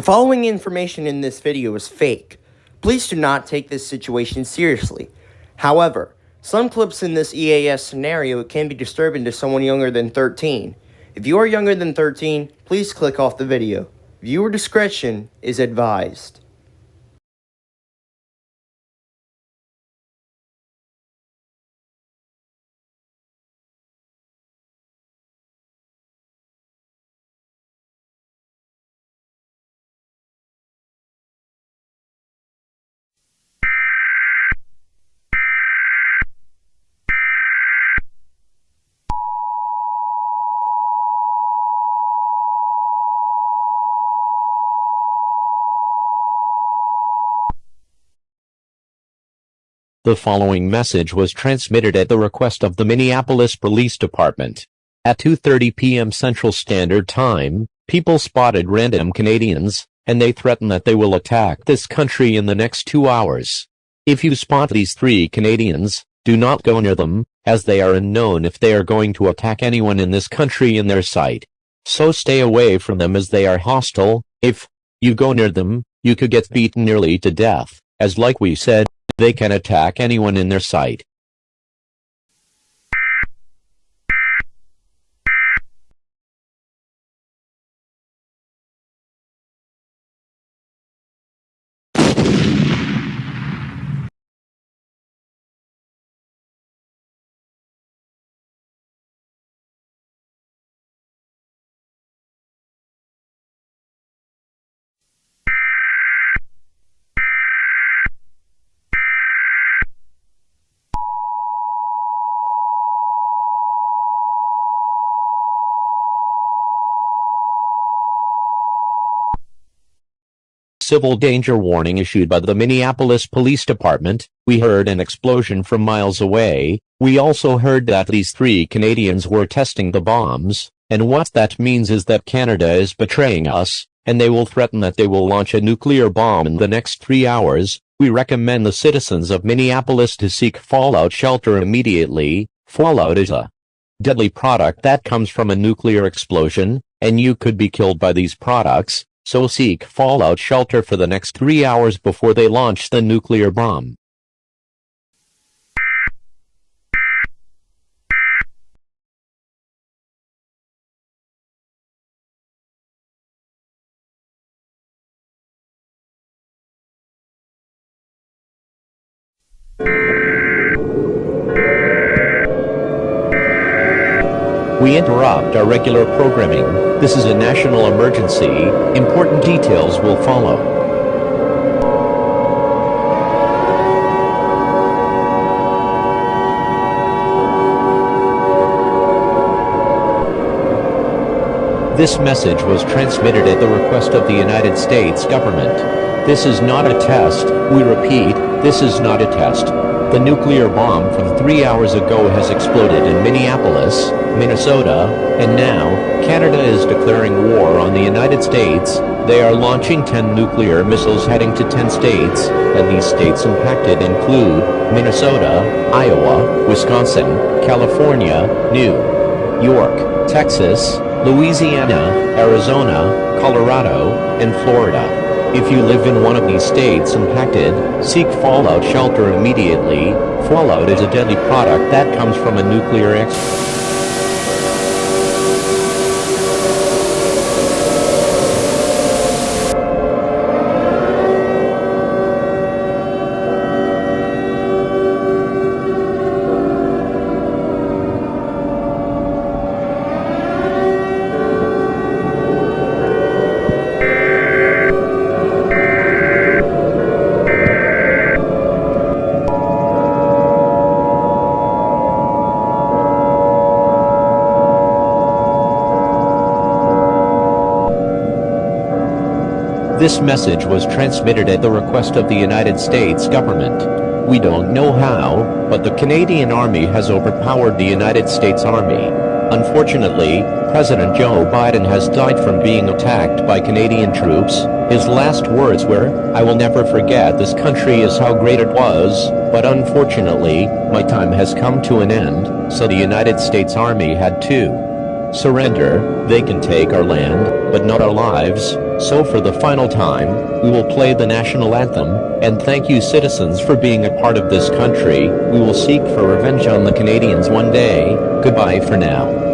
The following information in this video is fake. Please do not take this situation seriously. However, some clips in this EAS scenario can be disturbing to someone younger than 13. If you are younger than 13, please click off the video. Viewer discretion is advised. The following message was transmitted at the request of the Minneapolis Police Department. At 2:30 p.m. Central Standard Time, people spotted random Canadians, and they threaten that they will attack this country in the next 2 hours. If you spot these 3 Canadians, do not go near them, as they are unknown if they are going to attack anyone in this country in their sight. So stay away from them as they are hostile. If you go near them, you could get beaten nearly to death, as like we said, they can attack anyone in their sight. Civil danger warning issued by the Minneapolis Police Department. We heard an explosion from miles away. We also heard that these 3 Canadians were testing the bombs, and what that means is that Canada is betraying us, and they will threaten that they will launch a nuclear bomb in the next 3 hours. We recommend the citizens of Minneapolis to seek fallout shelter immediately. Fallout is a deadly product that comes from a nuclear explosion, and you could be killed by these products. So seek fallout shelter for the next 3 hours before they launch the nuclear bomb. We interrupt our regular programming. This is a national emergency. Important details will follow. This message was transmitted at the request of the United States government. This is not a test. We repeat, this is not a test. The nuclear bomb from 3 hours ago has exploded in Minneapolis, Minnesota, and now, Canada is declaring war on the United States. They are launching 10 nuclear missiles heading to 10 states, and these states impacted include Minnesota, Iowa, Wisconsin, California, New York, Texas, Louisiana, Arizona, Colorado, and Florida. If you live in one of these states impacted, seek fallout shelter immediately. Fallout is a deadly product that comes from a nuclear explosion. This message was transmitted at the request of the United States government. We don't know how, but the Canadian Army has overpowered the United States Army. Unfortunately, President Joe Biden has died from being attacked by Canadian troops. His last words were, "I will never forget this country is how great it was, but unfortunately, my time has come to an end," so the United States Army had to surrender. They can take our land, but not our lives. So for the final time, we will play the national anthem, and thank you citizens for being a part of this country. We will seek for revenge on the Canadians one day. Goodbye for now.